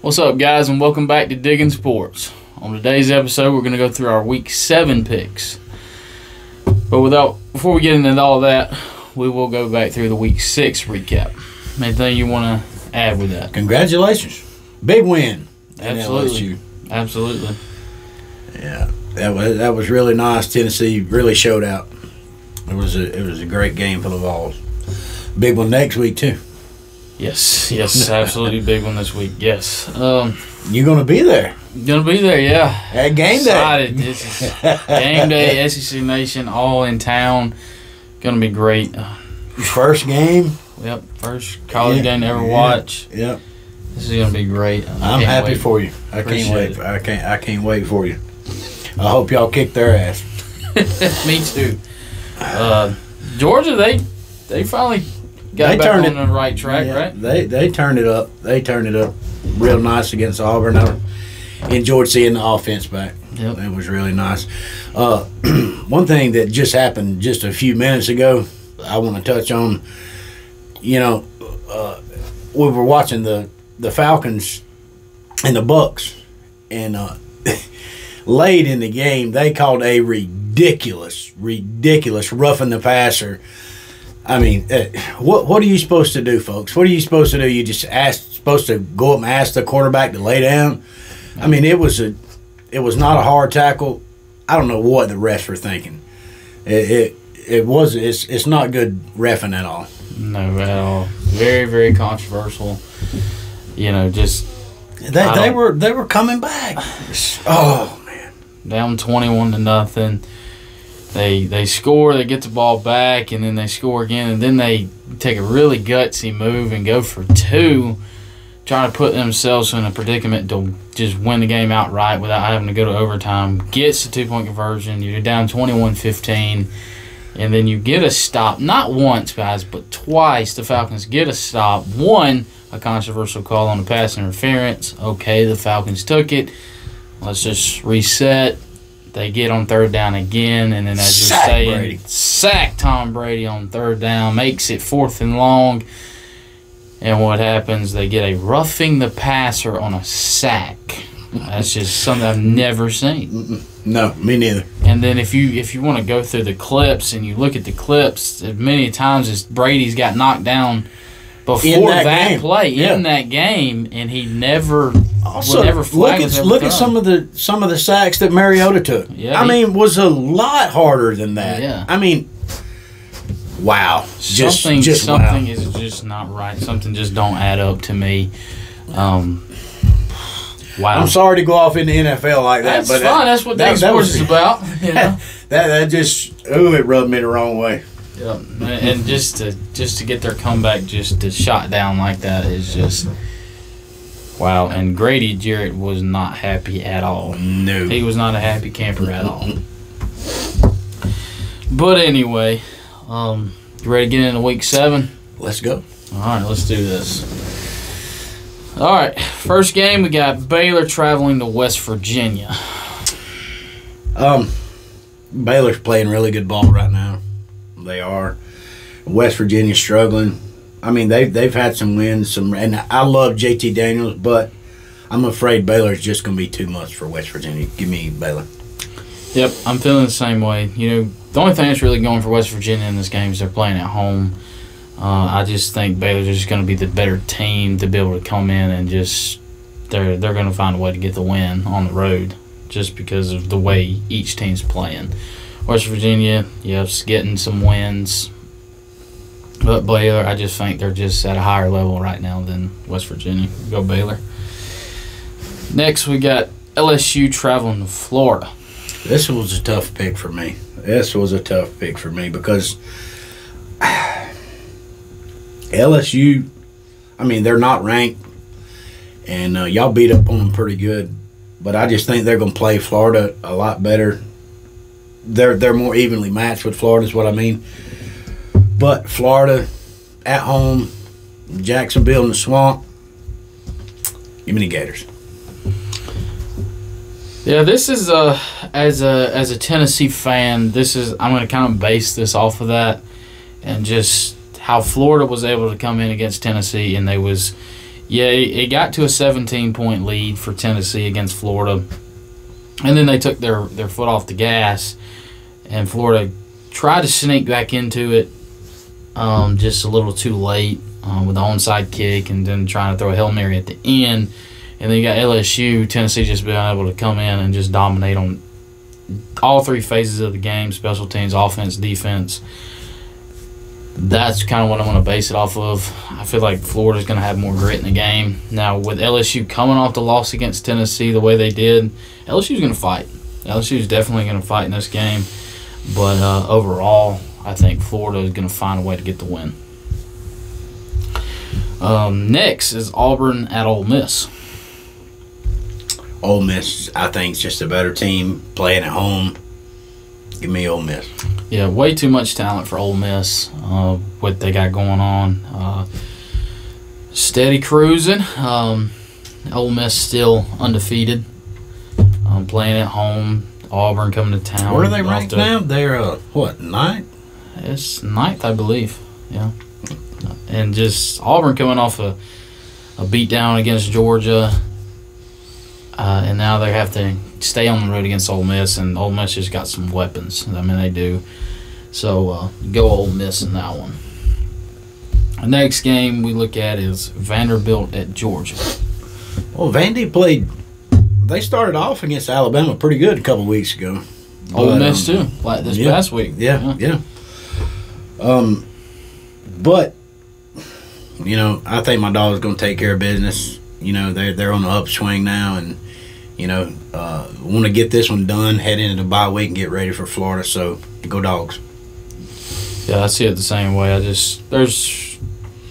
What's up, guys, and welcome back to Diggin Sports. On today's episode, we're going to go through our Week 7 picks. But before we get into all that, we will go back through the Week 6 recap. Anything you want to add with that? Congratulations. Big win. Absolutely. Absolutely. Yeah, that was really nice. Tennessee really showed out. It was a great game for the Vols. Big one next week, too. Yes, absolutely big one this week. Yes. You gonna be there? Gonna be there, yeah. At game day. Excited. This is game day, SEC Nation, all in town. Gonna be great. First game. Yep, first college game to ever watch. Yep. This is gonna be great. I'm happy for you. I can't wait. I can't wait for you. I hope y'all kick their ass. Me too. Georgia, they finally got back on the right track, right? They turned it up. They turned it up real nice against Auburn. I enjoyed seeing the offense back. Yep. It was really nice. One thing that just happened just a few minutes ago, I want to touch on. You know, we were watching the Falcons and the Bucks, and late in the game, they called a ridiculous roughing the passer. I mean, what are you supposed to do, folks? What are you supposed to do? You just supposed to go up and ask the quarterback to lay down? I mean, it was not a hard tackle. I don't know what the refs were thinking. It's not good reffing at all. No, at all. Very, very controversial. You know, just they were coming back. Oh man, down 21-0. They score, they get the ball back, and then they score again, and then they take a really gutsy move and go for two, trying to put themselves in a predicament to just win the game outright without having to go to overtime. Gets the two-point conversion. You're down 21-15, and then you get a stop. Not once, guys, but twice the Falcons get a stop. One, a controversial call on the pass interference. Okay, the Falcons took it. Let's just reset. They get on third down again, and then as you're saying, sack Tom Brady on third down, makes it 4th and long. And what happens? They get a roughing the passer on a sack. That's just something I've never seen. No, me neither. And then if you want to go through the clips and you look at the clips, many times as Brady's got knocked down before that play in that game, and he never. Also, look at some of the sacks that Mariota took. Yeah, I mean, was a lot harder than that. Yeah. I mean, wow. Something wow. is just not right. Something just don't add up to me. Wow. I'm sorry to go off in the NFL like that, but fine. That's what that sports is about. You know? that just it rubbed me the wrong way. Yep. And just to get their comeback just to shot down like that is just. Wow, and Grady Jarrett was not happy at all. No. He was not a happy camper at all. But anyway, you ready to get into Week 7? Let's go. All right, let's do this. All right, first game, we got Baylor traveling to West Virginia. Baylor's playing really good ball right now. They are. West Virginia's struggling. I mean, they've had some wins, and I love JT Daniels, but I'm afraid Baylor's just going to be too much for West Virginia. Give me Baylor. Yep, I'm feeling the same way. You know, the only thing that's really going for West Virginia in this game is they're playing at home. I just think Baylor's just going to be the better team to be able to come in and just they're going to find a way to get the win on the road just because of the way each team's playing. West Virginia, yes, getting some wins. But Baylor, I just think they're just at a higher level right now than West Virginia. Go Baylor. Next, we got LSU traveling to Florida. This was a tough pick for me. Because LSU, I mean, they're not ranked, and y'all beat up on them pretty good. But I just think they're going to play Florida a lot better. They're more evenly matched with Florida is what I mean. But Florida, at home, Jacksonville in the swamp, give me the Gators. Yeah, this is as a Tennessee fan, I'm going to kind of base this off of that, and just how Florida was able to come in against Tennessee, and Yeah, it got to a 17-point lead for Tennessee against Florida. And then they took their foot off the gas, and Florida tried to sneak back into it just a little too late with the onside kick and then trying to throw a Hail Mary at the end. And then you got LSU, Tennessee just being able to come in and just dominate on all three phases of the game, special teams, offense, defense. That's kind of what I'm going to base it off of. I feel like Florida's going to have more grit in the game. Now, with LSU coming off the loss against Tennessee the way they did, LSU's going to fight. LSU's definitely going to fight in this game. But overall, I think Florida is going to find a way to get the win. Next is Auburn at Ole Miss. Ole Miss, I think, is just a better team playing at home. Give me Ole Miss. Yeah, way too much talent for Ole Miss, what they got going on. Steady cruising. Ole Miss still undefeated. Playing at home. Auburn coming to town. Where are they ranked now? They're, what, 9th? It's 9th, I believe. Yeah. And just Auburn coming off a beatdown against Georgia. And now they have to stay on the road against Ole Miss, and Ole Miss just got some weapons. I mean, they do. So, go Ole Miss in that one. The next game we look at is Vanderbilt at Georgia. Well, Vandy played – they started off against Alabama pretty good a couple weeks ago. Ole Miss, too, like this past week. Yeah. But, you know, I think my dog's going to take care of business. You know, they're on the upswing now, and you know, want to get this one done, head into the bye week, and get ready for Florida. So, go Dogs. Yeah, I see it the same way. there's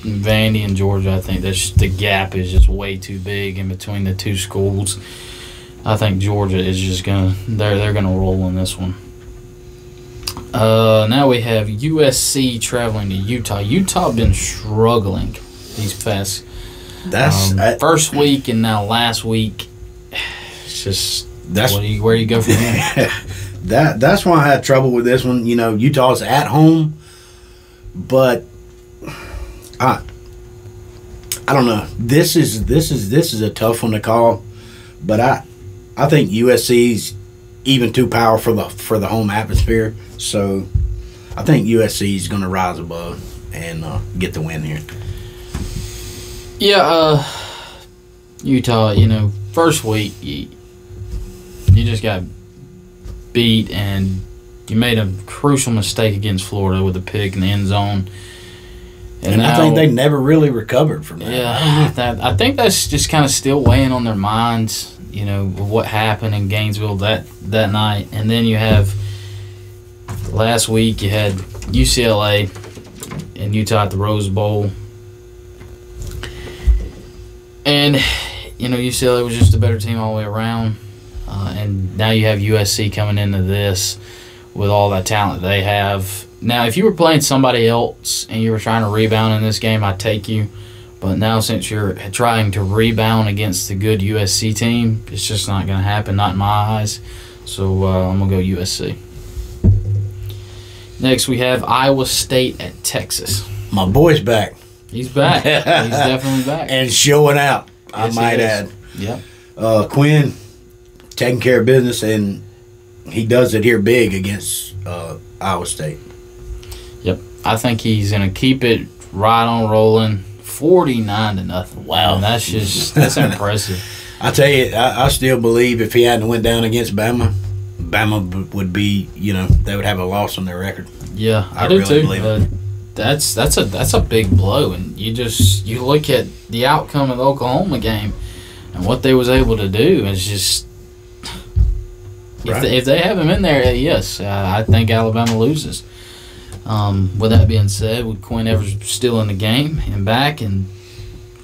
Vandy and Georgia. I think the gap is just way too big in between the two schools. I think Georgia is just they're gonna roll in this one. Now we have USC traveling to Utah. Utah been struggling these past. First week and now last week. It's just where do you go from here? That's why I had trouble with this one. You know, Utah's at home, but I don't know. This is a tough one to call, but I think USC's even too powerful for the home atmosphere. So I think USC is going to rise above and get the win here. Yeah, Utah, you know, first week, you just got beat, and you made a crucial mistake against Florida with a pick in the end zone. And now, I think they never really recovered from that. Yeah, I think that's just kind of still weighing on their minds, you know, what happened in Gainesville that night. And then you have, last week, you had UCLA and Utah at the Rose Bowl. And, you know, UCLA was just a better team all the way around. And now you have USC coming into this with all that talent they have. Now, if you were playing somebody else and you were trying to rebound in this game, I'd take you. But now since you're trying to rebound against the good USC team, it's just not going to happen, not in my eyes. So I'm going to go USC. Next, we have Iowa State at Texas. My boy's back. He's back. He's definitely back. And showing out, I might add. Yep. Quinn taking care of business, and he does it here big against Iowa State. Yep. I think he's going to keep it right on rolling, 49-0. Wow. And that's impressive. I tell you, I still believe if he hadn't went down against Bama would be, you know, they would have a loss on their record. Yeah, I do really too. Believe it. That's a big blow, and you look at the outcome of the Oklahoma game and what they was able to do. It's just if they have him in there, yes, I think Alabama loses. With that being said, with Quinn Evers still in the game and back, and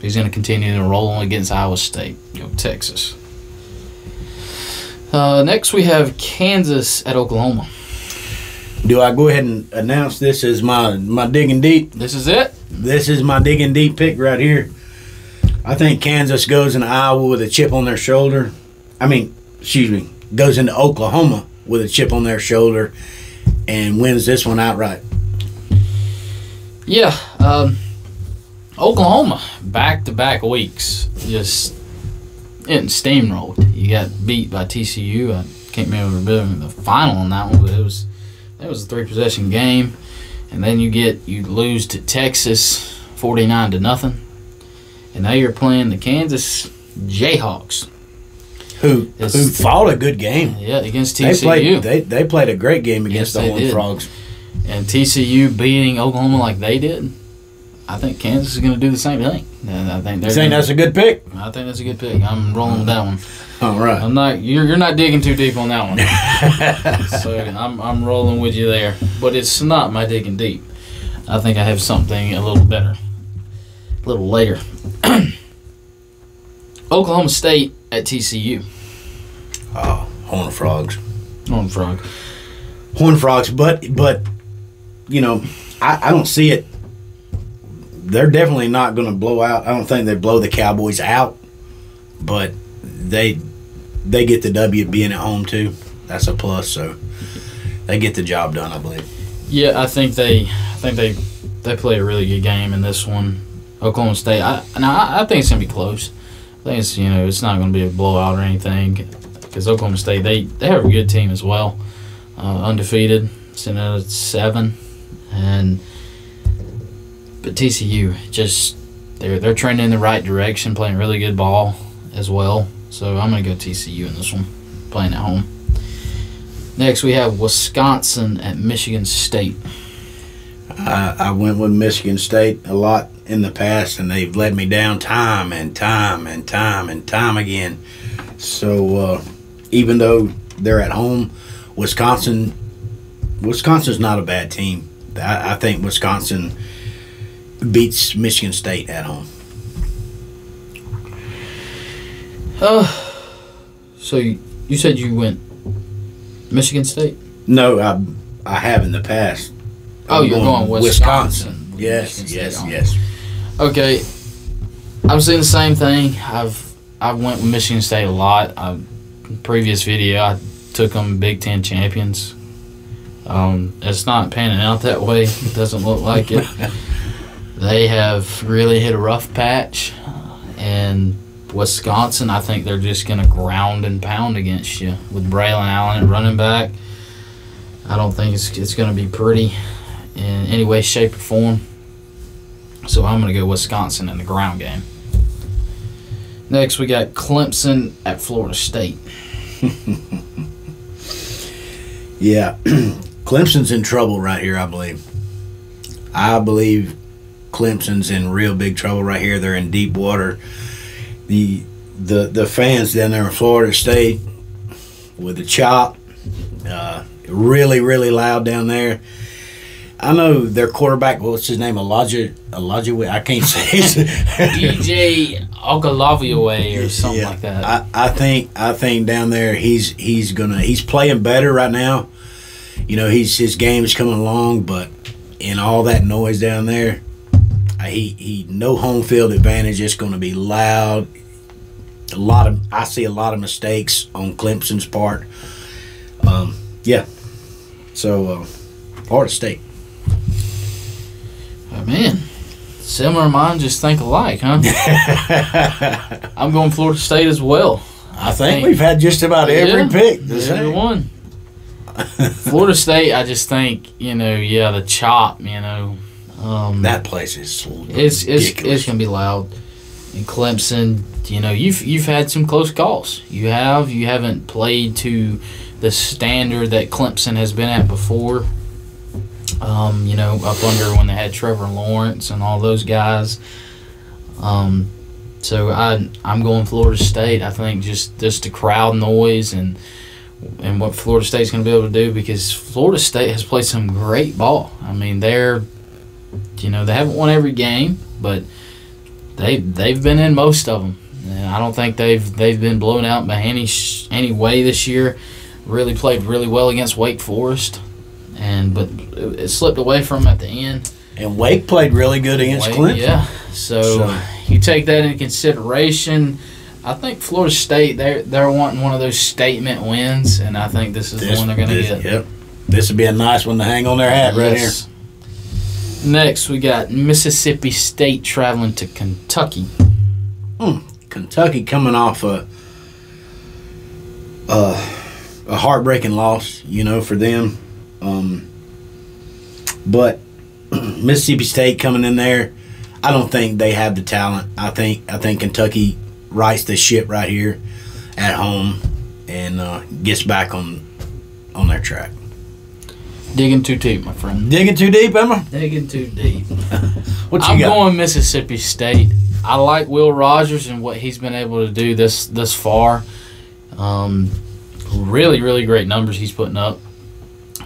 he's going to continue to roll against Iowa State. Go Texas. Next, we have Kansas at Oklahoma. Do I go ahead and announce this as my digging deep? This is it? This is my digging deep pick right here. I think Kansas goes into Iowa with a chip on their shoulder. Goes into Oklahoma with a chip on their shoulder and wins this one outright. Yeah. Oklahoma, back-to-back weeks, just getting steamrolled. You got beat by TCU. I can't remember the final on that one, but it was a 3-possession game. And then you lose to Texas 49-0. And now you're playing the Kansas Jayhawks. Who fought a good game. Yeah, against TCU. They played a great game against the Horned Frogs. And TCU beating Oklahoma like they did. I think Kansas is going to do the same thing. And I think that's a good pick? I think that's a good pick. I'm rolling with that one. All right. I'm not. You're not digging too deep on that one. So I'm rolling with you there. But it's not my digging deep. I think I have something a little better, a little later. Oklahoma State at TCU. Oh, Horned Frogs. Horned Frog. Horned Frogs, but you know, I don't see it. They're definitely not going to blow out. I don't think they blow the Cowboys out, but they get the W being at home too. That's a plus. So they get the job done, I believe. Yeah, I think they play a really good game in this one. Oklahoma State. I think it's going to be close. I think it's not going to be a blowout or anything because Oklahoma State they have a good team as well, undefeated, sitting at 7, but TCU just they're trending in the right direction, playing really good ball as well. So I'm going to go TCU in this one, playing at home. Next we have Wisconsin at Michigan State. I went with Michigan State a lot in the past, and they've let me down time and time again. So even though they're at home, Wisconsin's not a bad team. I think Wisconsin beats Michigan State at home. So you said you went Michigan State? No, I have in the past. You're going Wisconsin. Yes. Okay, I'm seeing the same thing. I went with Michigan State a lot. Previous video, I took them Big Ten champions. It's not panning out that way. It doesn't look like it. They have really hit a rough patch, and Wisconsin, I think they're just going to ground and pound against you with Braylon Allen at running back. I don't think it's going to be pretty in any way, shape, or form. So I'm going to go Wisconsin in the ground game. Next, we got Clemson at Florida State. Yeah, Clemson's in trouble right here, I believe. I believe Clemson's in real big trouble right here. They're in deep water. The fans down there in Florida State with the chop, really, really loud down there. I know their quarterback, what's his name, Elijah, I can't say his DJ Ogalaviaway or something like that. I think down there he's playing better right now. You know, his game is coming along, but in all that noise down there, he no home field advantage. It's going to be loud. I see a lot of mistakes on Clemson's part. So Florida State. Oh, man, similar minds just think alike, huh? I'm going Florida State as well. I think we've had just about every pick. Every one. Florida State, I just think, the chop, that place is it's going to be loud. And Clemson, you've had some close calls. You haven't played to the standard that Clemson has been at before. Up under when they had Trevor Lawrence and all those guys. So I'm going Florida State. I think just the crowd noise and what Florida State's going to be able to do, because Florida State has played some great ball. I mean, they haven't won every game, but they've been in most of them. And I don't think they've been blown out by any way this year. Really played really well against Wake Forest. But it slipped away from them at the end. And Wake played really good against Clemson. Yeah. So you take that into consideration. I think Florida State, they're wanting one of those statement wins, and I think this is the one they're going to get. Yep. This would be a nice one to hang on their hat right here. Next, we got Mississippi State traveling to Kentucky. Kentucky coming off a heartbreaking loss, for them. But Mississippi State coming in there, I don't think they have the talent. I think Kentucky rights the ship right here at home and gets back on their track. Digging too deep, my friend. Digging too deep, Emma? Digging too deep. What you I'm got? going Mississippi State. I like Will Rogers and what he's been able to do this far. Really, really great numbers he's putting up.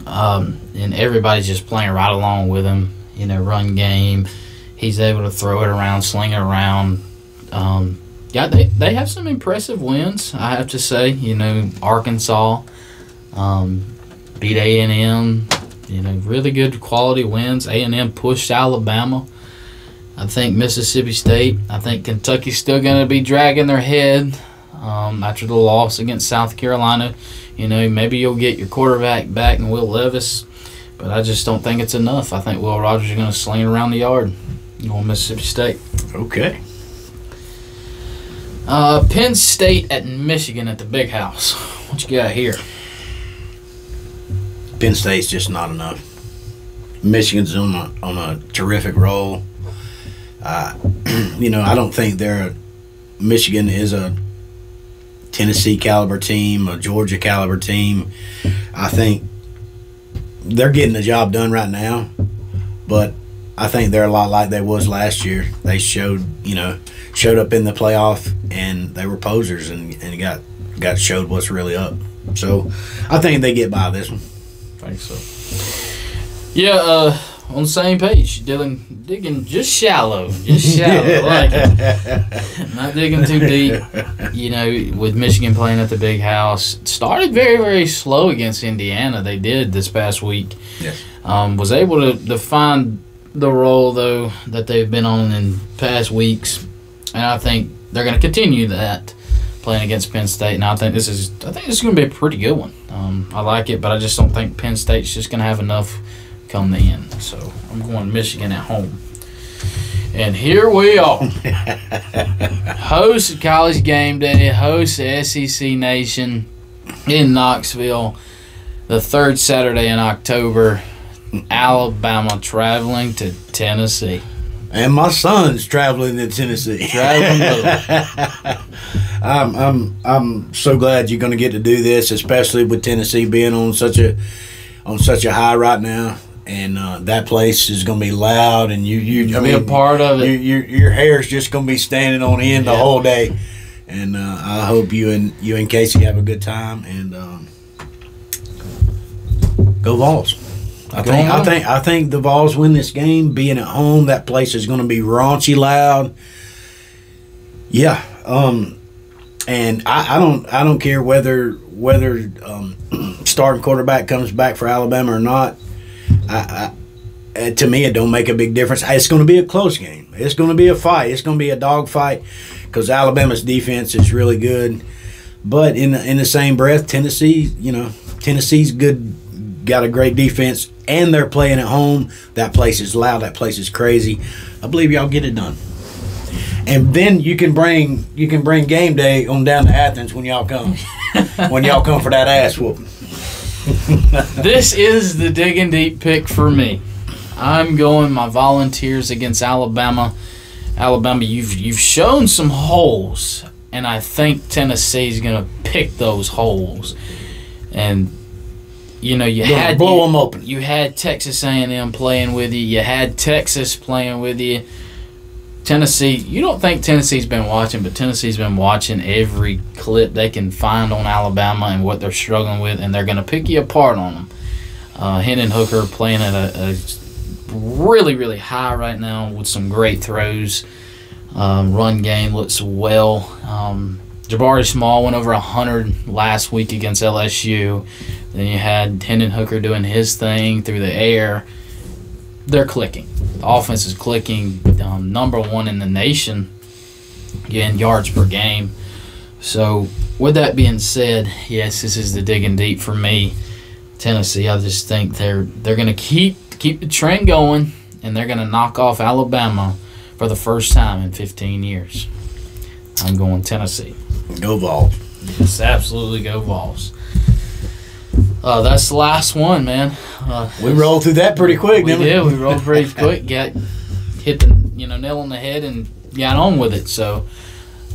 And everybody's just playing right along with him. Run game. He's able to throw it around, sling it around. They have some impressive wins, I have to say. Arkansas beat A&M. Really good quality wins. A&M pushed Alabama. I think Mississippi State. I think Kentucky's still going to be dragging their head after the loss against South Carolina. Maybe you'll get your quarterback back in Will Levis, but I just don't think it's enough. I think Will Rogers is going to sling it around the yard. Going Mississippi State. Okay. Penn State at Michigan at the Big House. What you got here? Penn State's just not enough. Michigan's on a terrific roll. I don't think Michigan is a Tennessee caliber team, a Georgia caliber team. I think they're getting the job done right now, but I think they're a lot like they was last year. They showed up in the playoff and they were posers and got showed what's really up. So I think they get by this one. I think so. Yeah, on the same page. Digging just shallow. Just shallow. Like it. Not digging too deep. With Michigan playing at the Big House. Started very, very slow against Indiana. They did this past week. Yes. Was able to find the role, though, that they've been on in past weeks. And I think they're going to continue that playing against Penn State. And I think this is going to be a pretty good one. I like it, but I just don't think Penn State's just going to have enough come the end. So I'm going Michigan at home. And here we are. Host College Game Day, host SEC Nation in Knoxville. The third Saturday in October. Alabama traveling to Tennessee. And my son's traveling to Tennessee. I'm so glad you're going to get to do this, especially with Tennessee being on such a high right now. And that place is going to be loud, and I mean, a part of it. Your hair's just going to be standing on end the whole day. And I hope you and Casey have a good time, and go Vols. I think the Vols win this game. Being at home, that place is going to be raunchy loud. Yeah, and I don't care whether starting quarterback comes back for Alabama or not. To me, it don't make a big difference. It's going to be a close game. It's going to be a fight. It's going to be a dog fight because Alabama's defense is really good. But in the same breath, Tennessee's good, got a great defense, and they're playing at home. That place is loud. That place is crazy. I believe y'all get it done. And then you can bring game day on down to Athens when y'all come. When y'all come for that ass whooping. This is the Diggin' Deep pick for me. I'm going my Volunteers against Alabama. Alabama, you've shown some holes, and I think Tennessee's going to pick those holes. And you had blow them open. You had Texas A&M playing with you. You had Texas playing with you. Tennessee, you don't think Tennessee's been watching, but Tennessee's been watching every clip they can find on Alabama and what they're struggling with, and they're going to pick you apart on them. Hendon Hooker playing at a really, really high right now with some great throws. Run game looks well. Jabari Small went over 100 last week against LSU. Then you had Hendon Hooker doing his thing through the air. They're clicking. The offense is clicking. Number one in the nation in yards per game. So, with that being said, yes, this is the Digging Deep for me. Tennessee, I just think they're going to keep the trend going, and they're going to knock off Alabama for the first time in 15 years. I'm going Tennessee. Go Vols. Yes, absolutely go Vols. That's the last one, man. We rolled through that pretty quick, didn't we? Yeah, we rolled pretty quick. Hit the nail on the head and got on with it. So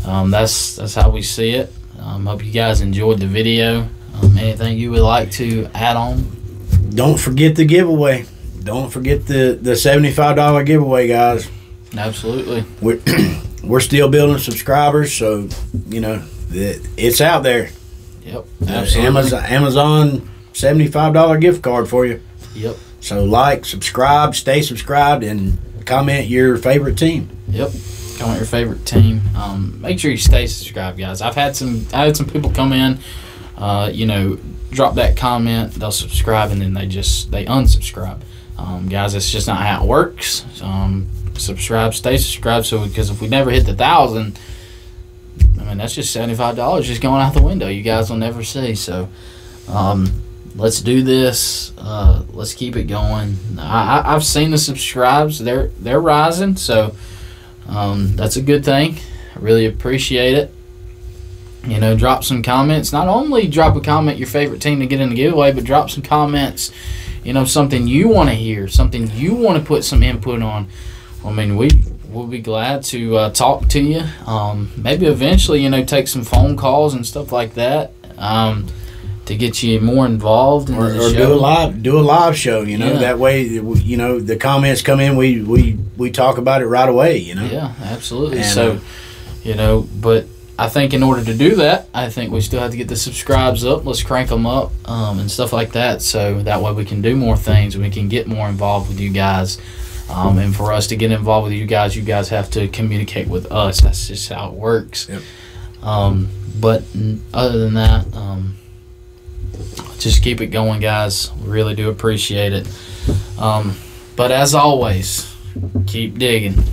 that's how we see it. Hope you guys enjoyed the video. Anything you would like to add on? Don't forget the giveaway. Don't forget the $75 giveaway, guys. Absolutely. We're still building subscribers, so it's out there. Yep. Absolutely. Amazon $75 gift card for you. Yep. So like, subscribe, stay subscribed, and comment your favorite team. Yep. Comment your favorite team. Make sure you stay subscribed, guys. I had some people come in, drop that comment, they'll subscribe, and then they unsubscribe. Guys, that's just not how it works. Subscribe, stay subscribed. So because if we never hit the 1,000, that's just $75 just going out the window. You guys will never see. So let's do this. Let's keep it going. I've seen the subscribes. They're rising. So that's a good thing. I really appreciate it. Drop some comments. Not only drop a comment your favorite team to get in the giveaway, but drop some comments. Something you want to hear, something you want to put some input on. We'll be glad to talk to you. Maybe eventually, take some phone calls and stuff like that to get you more involved in the show. Do a live show. That way, the comments come in. We talk about it right away. Yeah, absolutely. And, so, but I think in order to do that, I think we still have to get the subscribes up. Let's crank them up and stuff like that. So that way we can do more things. We can get more involved with you guys. And for us to get involved with you guys have to communicate with us. That's just how it works. Yep. But other than that, just keep it going, guys. We really do appreciate it. But as always, keep digging.